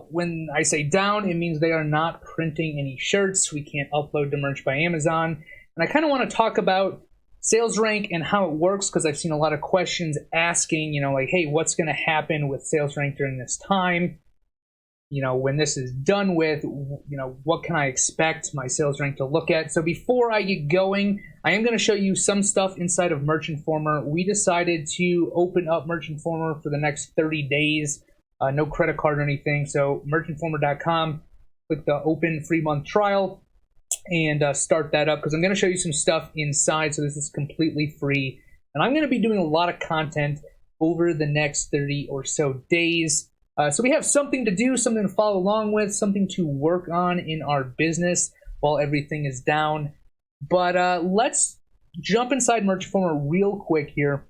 When I say down, it means they are not printing any shirts. We can't upload the merch by Amazon. And I kind of want to talk about sales rank and how it works, because I've seen a lot of questions asking, like, hey, what's going to happen with sales rank during this time? When this is done with, what can I expect my sales rank to look at? So before I get going, I am going to show you some stuff inside of Merch Informer. We decided to open up Merch Informer for the next 30 days. No credit card or anything. So merchinformer.com, click the open free month trial and start that up, because I'm going to show you some stuff inside. So this is completely free. And I'm going to be doing a lot of content over the next 30 or so days. So we have something to do, something to follow along with, something to work on in our business while everything is down. But let's jump inside Merch Informer real quick here.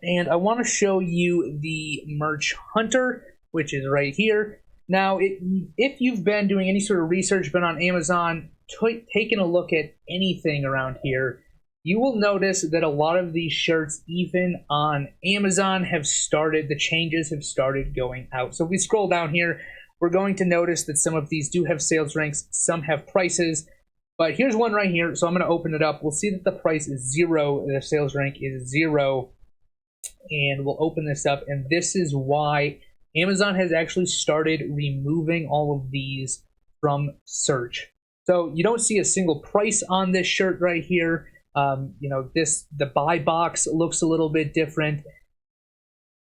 And I want to show you the Merch Hunter, which is right here. Now, if you've been doing any sort of research, been on Amazon, taking a look at anything around here, you will notice that a lot of these shirts, even on Amazon, the changes have started going out. So if we scroll down here, we're going to notice that some of these do have sales ranks, some have prices. But here's one right here, so I'm going to open it up. We'll see that the price is 0, the sales rank is 0. And we'll open this up, and this is why Amazon has actually started removing all of these from search. So you don't see a single price on this shirt right here. The buy box looks a little bit different.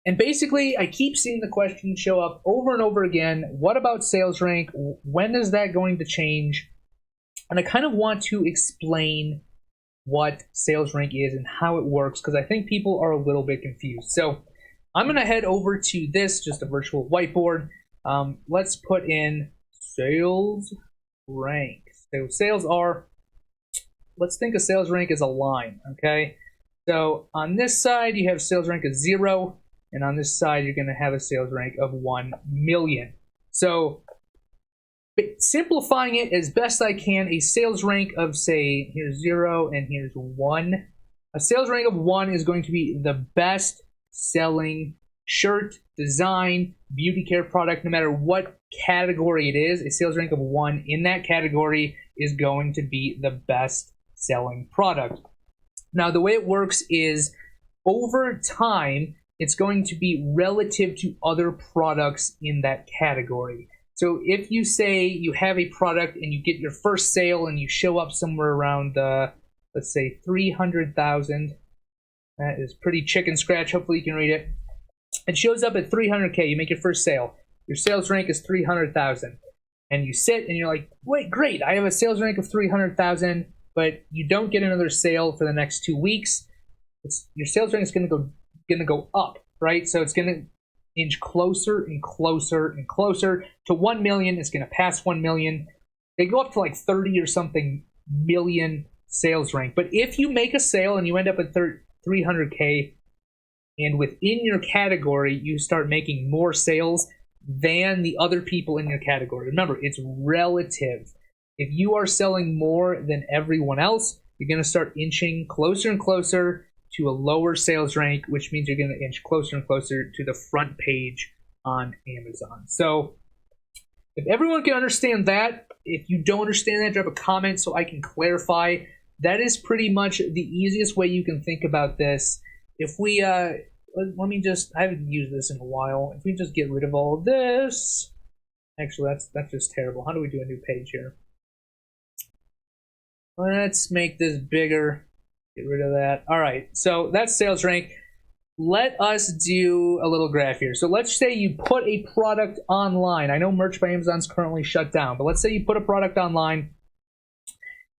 And basically, I keep seeing the question show up over and over again. What about sales rank? When is that going to change? And I kind of want to explain what sales rank is and how it works, because I think people are a little bit confused. So I'm going to head over to this, just a virtual whiteboard. Let's put in sales rank. So sales are, let's think of sales rank as a line, okay? So on this side, you have sales rank of 0, and on this side, you're going to have a sales rank of 1 million. So simplifying it as best I can, a sales rank of, say, here's 0 and here's 1. A sales rank of 1 is going to be the best selling shirt, design, beauty care product, no matter what category it is. A sales rank of 1 in that category is going to be the best selling product. Now, the way it works is over time, it's going to be relative to other products in that category. So if you say you have a product and you get your first sale and you show up somewhere around, let's say 300,000, that is pretty chicken scratch. Hopefully you can read it. It shows up at 300K. You make your first sale. Your sales rank is 300,000. And you sit and you're like, wait, great. I have a sales rank of 300,000, but you don't get another sale for the next 2 weeks. Your sales rank is going to go up, right? So it's going to inch closer and closer and closer to 1 million. It's going to pass 1 million. They go up to like 30 or something million sales rank. But if you make a sale and you end up at 300K, and within your category, you start making more sales than the other people in your category. Remember, it's relative. If you are selling more than everyone else, you're going to start inching closer and closer to a lower sales rank, which means you're going to inch closer and closer to the front page on Amazon. So if everyone can understand that, if you don't understand that, drop a comment so I can clarify. That is pretty much the easiest way you can think about this. If we, let me just, I haven't used this in a while. If we just get rid of all of this, actually that's just terrible. How do we do a new page here? Let's make this bigger. Get rid of that. All right, so that's sales rank. Let us do a little graph here. So let's say you put a product online. I know Merch by Amazon is currently shut down, but let's say you put a product online.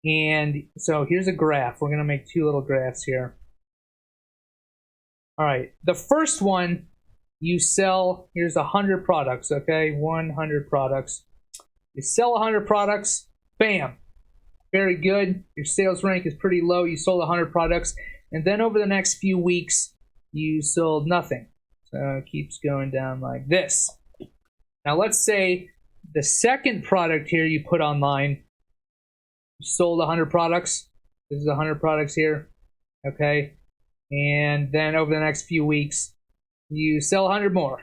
And so here's a graph. We're going to make 2 little graphs here. All right, the first one, you sell, here's 100 products, okay? 100 products. You sell 100 products, bam. Very good. Your sales rank is pretty low. You sold 100 products. And then over the next few weeks, you sold nothing. So it keeps going down like this. Now let's say the second product here you put online, you sold 100 products. This is 100 products here. Okay. And then over the next few weeks, you sell 100 more.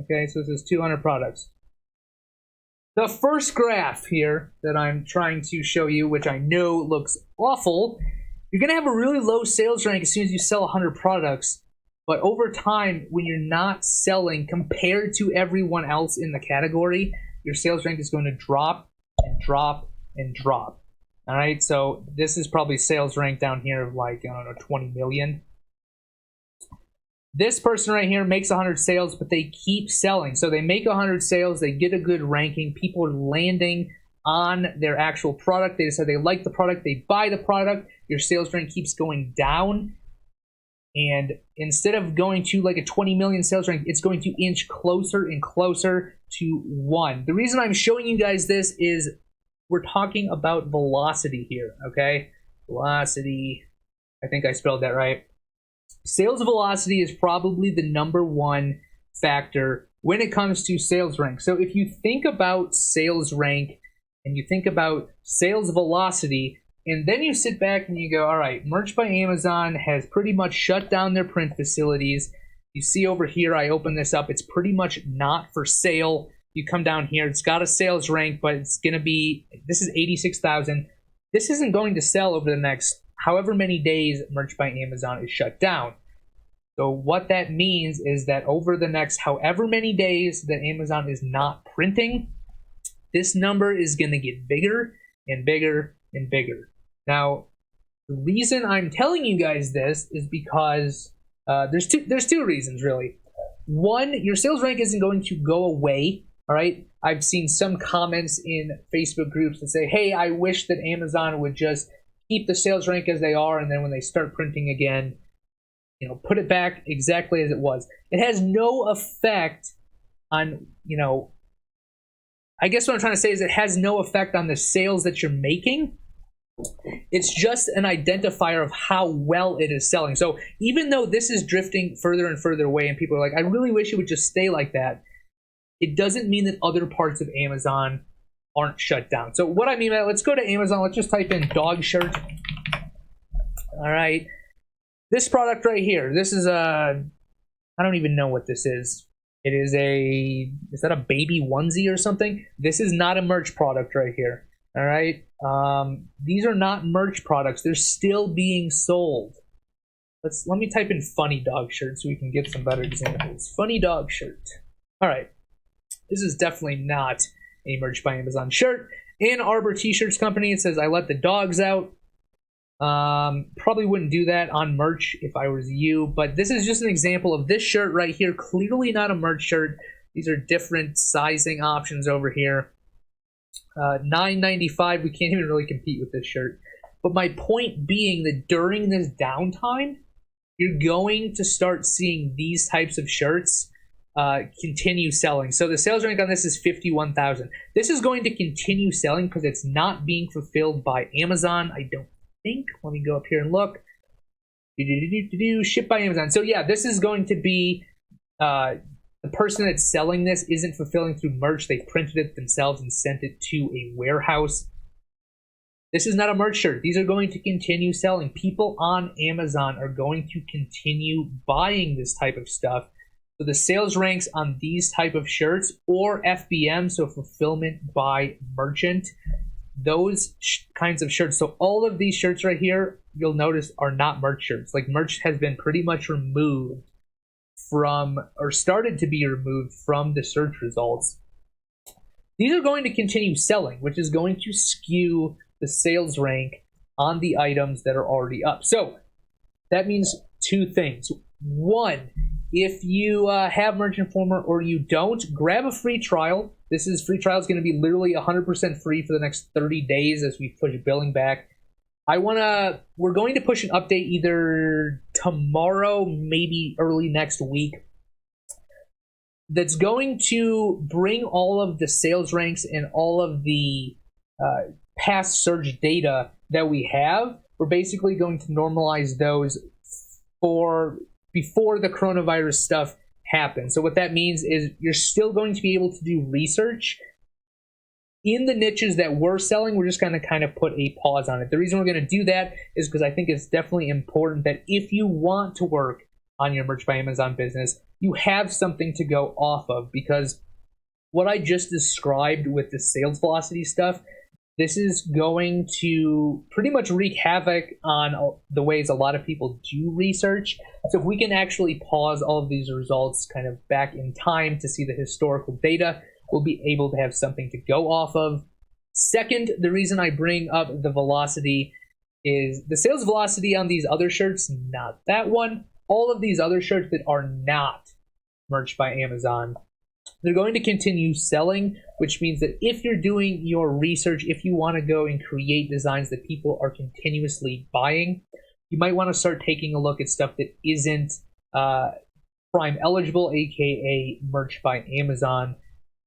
Okay, so this is 200 products. The first graph here that I'm trying to show you, which I know looks awful, you're going to have a really low sales rank as soon as you sell 100 products. But over time, when you're not selling compared to everyone else in the category, your sales rank is going to drop and drop and drop. All right, so this is probably sales rank down here of like, I don't know, 20 million. This person right here makes 100 sales, but they keep selling. So they make 100 sales, they get a good ranking, people are landing on their actual product. They decide they like the product, they buy the product, your sales rank keeps going down. And instead of going to like a 20 million sales rank, it's going to inch closer and closer to 1. The reason I'm showing you guys this is we're talking about velocity here, okay? Velocity, I think I spelled that right. Sales velocity is probably the #1 factor when it comes to sales rank. So if you think about sales rank and you think about sales velocity, and then you sit back and you go, all right, Merch by Amazon has pretty much shut down their print facilities. You see over here, I open this up, it's pretty much not for sale. You come down here, it's got a sales rank, but it's going to be, this is 86,000. This isn't going to sell over the next however many days Merch by Amazon is shut down. So what that means is that over the next however many days that Amazon is not printing, this number is going to get bigger and bigger and bigger. Now, the reason I'm telling you guys this is because there's two reasons, really. One, your sales rank isn't going to go away, all right? I've seen some comments in Facebook groups that say, hey, I wish that Amazon would just keep the sales rank as they are, and then when they start printing again, you know, put it back exactly as it was. It has no effect on, you know, I guess what I'm trying to say is it has no effect on the sales that you're making. It's just an identifier of how well it is selling. So even though this is drifting further and further away and people are like, I really wish it would just stay like that, it doesn't mean that other parts of Amazon aren't shut down. So what I mean by that, let's go to Amazon. Let's just type in dog shirt. All right. This product right here, this is a, I don't even know what this is. It is is that a baby onesie or something? This is not a merch product right here. All right. These are not merch products. They're still being sold. Let me type in funny dog shirt so we can get some better examples. Funny dog shirt. All right. This is definitely not a Merch by Amazon shirt. Ann Arbor T-Shirts Company, it says, I let the dogs out. Probably wouldn't do that on merch if I was you, but this is just an example of this shirt right here. Clearly not a merch shirt. These are different sizing options over here. $9.95, we can't even really compete with this shirt. But my point being that during this downtime, you're going to start seeing these types of shirts continue selling. So the sales rank on this is 51,000. This is going to continue selling because it's not being fulfilled by Amazon, I don't think. Let me go up here and look. Shipped by Amazon. So yeah, this is going to be the person that's selling this isn't fulfilling through merch. They printed it themselves and sent it to a warehouse. This is not a merch shirt. These are going to continue selling. People on Amazon are going to continue buying this type of stuff. So the sales ranks on these type of shirts or FBM, so fulfillment by merchant, those kinds of shirts. So all of these shirts right here, you'll notice, are not merch shirts. Like, merch has been pretty much removed from, or started to be removed from the search results. These are going to continue selling, which is going to skew the sales rank on the items that are already up. So that means two things. One, if you have Merch Informer or you don't, grab a free trial. This is free trial is going to be literally 100% free for the next 30 days as we push billing back. We're going to push an update either tomorrow, maybe early next week, that's going to bring all of the sales ranks and all of the past search data that we have. We're basically going to normalize those for before the coronavirus stuff happens. So what that means is you're still going to be able to do research in the niches that we're selling. We're just going to kind of put a pause on it. The reason we're going to do that is because I think it's definitely important that if you want to work on your Merch by Amazon business, you have something to go off of, because what I just described with the sales velocity stuff, this is going to pretty much wreak havoc on the ways a lot of people do research. So if we can actually pause all of these results kind of back in time to see the historical data, we'll be able to have something to go off of. Second, the reason I bring up the velocity is the sales velocity on these other shirts, not that one. All of these other shirts that are not merch by Amazon, they're going to continue selling, which means that if you're doing your research, if you want to go and create designs that people are continuously buying, you might want to start taking a look at stuff that isn't Prime eligible, aka merch by Amazon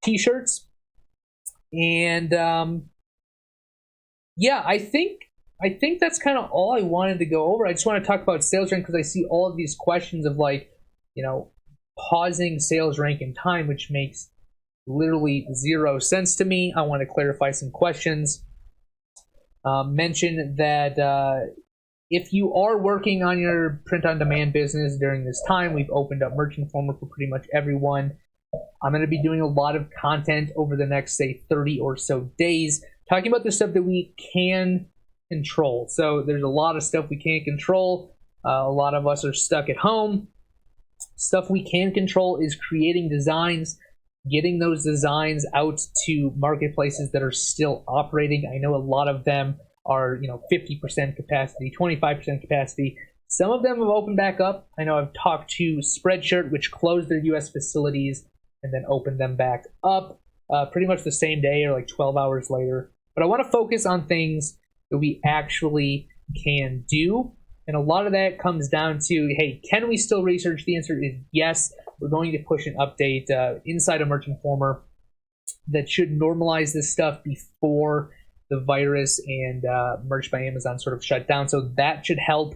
t-shirts. And yeah, I think that's kind of all I wanted to go over. I just want to talk about sales rank because I see all of these questions of like, pausing sales rank in time, which makes literally zero sense to me. I want to clarify some questions. Mention that if you are working on your print-on-demand business during this time, we've opened up Merch Informer for pretty much everyone. I'm going to be doing a lot of content over the next, say, 30 or so days, talking about the stuff that we can control. So there's a lot of stuff we can't control. A lot of us are stuck at home. Stuff we can control is creating designs, getting those designs out to marketplaces that are still operating. I know a lot of them are, 50% capacity, 25% capacity. Some of them have opened back up. I know I've talked to Spreadshirt, which closed their US facilities and then opened them back up pretty much the same day or like 12 hours later. But I want to focus on things that we actually can do. And a lot of that comes down to, hey, can we still research? The answer is yes. We're going to push an update inside of Merch Informer that should normalize this stuff before the virus and Merch by Amazon sort of shut down. So that should help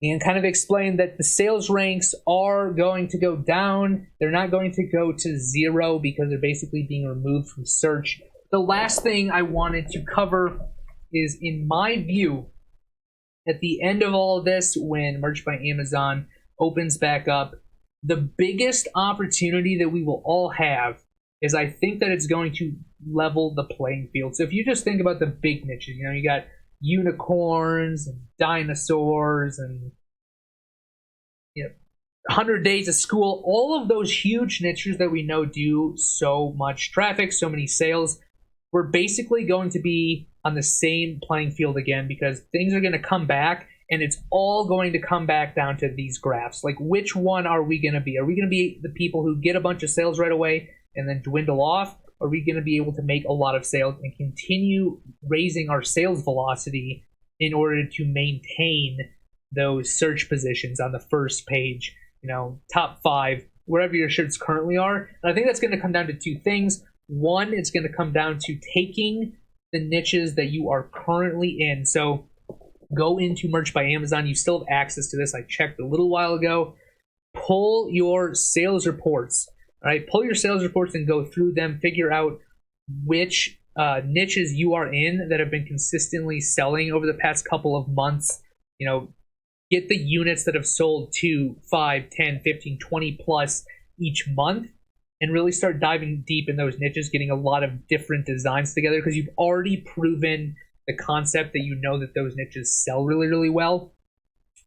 and kind of explain that the sales ranks are going to go down. They're not going to go to zero because they're basically being removed from search. The last thing I wanted to cover is, in my view, at the end of all of this, when Merch by Amazon opens back up, the biggest opportunity that we will all have is I think that it's going to level the playing field. So if you just think about the big niches, you got unicorns and dinosaurs and 100 Days of School, all of those huge niches that we know do so much traffic, so many sales, we're basically going to be on the same playing field again because things are going to come back and it's all going to come back down to these graphs. Like, which one are we going to be? Are we going to be the people who get a bunch of sales right away and then dwindle off? Or are we going to be able to make a lot of sales and continue raising our sales velocity in order to maintain those search positions on the first page, top 5, wherever your shirts currently are? And I think that's going to come down to two things. One, it's going to come down to taking the niches that you are currently in. So go into Merch by Amazon. You still have access to this. I checked a little while ago. Pull your sales reports. All right, pull your sales reports and go through them. Figure out which niches you are in that have been consistently selling over the past couple of months. Get the units that have sold 2, 5, 10, 15, 20 plus each month, and really start diving deep in those niches, getting a lot of different designs together because you've already proven the concept that that those niches sell really, really well.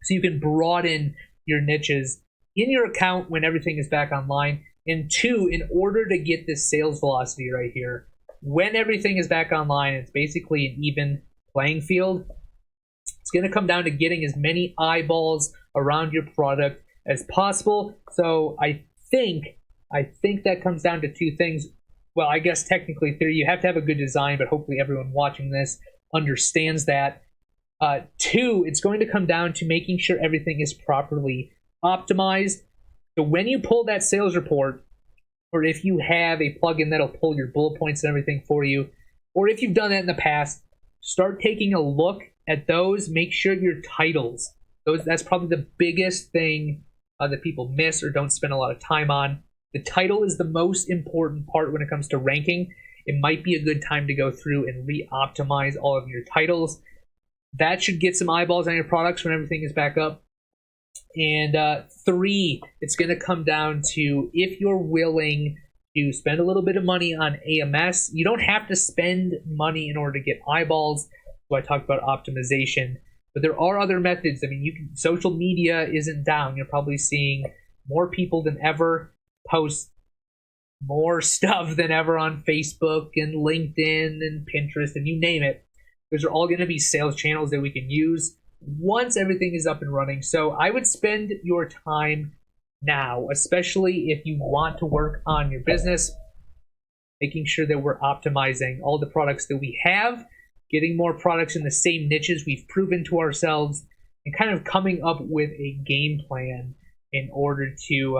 So you can broaden your niches in your account when everything is back online. And 2, in order to get this sales velocity right here, when everything is back online, it's basically an even playing field. It's going to come down to getting as many eyeballs around your product as possible. So I think that comes down to 2 things. Well, I guess technically 3. You have to have a good design, but hopefully everyone watching this understands that. 2, it's going to come down to making sure everything is properly optimized. So when you pull that sales report, or if you have a plugin that'll pull your bullet points and everything for you, or if you've done that in the past, start taking a look at those. Make sure your titles, that's probably the biggest thing that people miss or don't spend a lot of time on. The title is the most important part when it comes to ranking. It might be a good time to go through and re-optimize all of your titles. That should get some eyeballs on your products when everything is back up. And 3, it's going to come down to if you're willing to spend a little bit of money on AMS. You don't have to spend money in order to get eyeballs. So I talked about optimization, but there are other methods. I mean, social media isn't down. You're probably seeing more people than ever post more stuff than ever on Facebook and LinkedIn and Pinterest and you name it. Those are all going to be sales channels that we can use once everything is up and running. So I would spend your time now, especially if you want to work on your business, making sure that we're optimizing all the products that we have, getting more products in the same niches we've proven to ourselves, and kind of coming up with a game plan in order to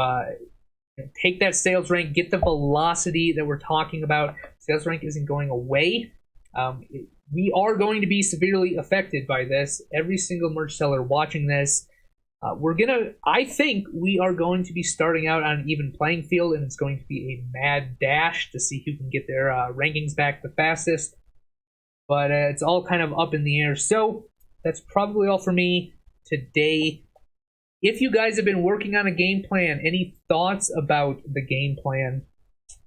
take that sales rank, get the velocity that we're talking about. Sales rank isn't going away. We are going to be severely affected by this. Every single merch seller watching this, I think we are going to be starting out on an even playing field, and it's going to be a mad dash to see who can get their rankings back the fastest. But it's all kind of up in the air. So that's probably all for me today. If you guys have been working on a game plan, any thoughts about the game plan,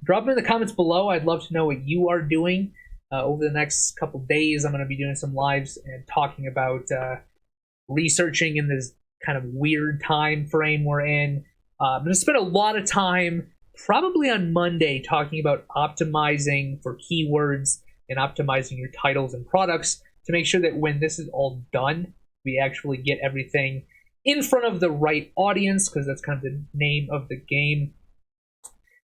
drop them in the comments below. I'd love to know what you are doing. Over the next couple days, I'm going to be doing some lives and talking about researching in this kind of weird time frame we're in. I'm going to spend a lot of time, probably on Monday, talking about optimizing for keywords and optimizing your titles and products to make sure that when this is all done, we actually get everything in front of the right audience, because that's kind of the name of the game.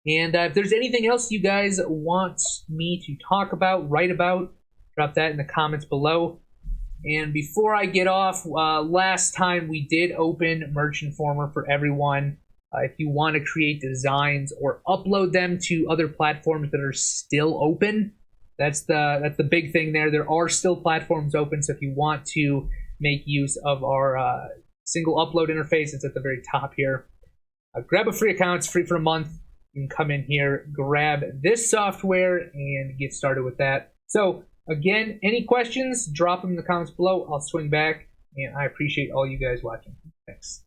And if there's anything else you guys want me to talk about, write about, drop that in the comments below. And before I get off, last time we did open Merch Informer for everyone. If you want to create designs or upload them to other platforms that are still open, that's the big thing there. There are still platforms open, so if you want to make use of our single upload interface, it's at the very top here. Grab a free account. It's free for a month. You can come in here, grab this software, and get started with that. So again, any questions, drop them in the comments below. I'll swing back, and I appreciate all you guys watching. Thanks.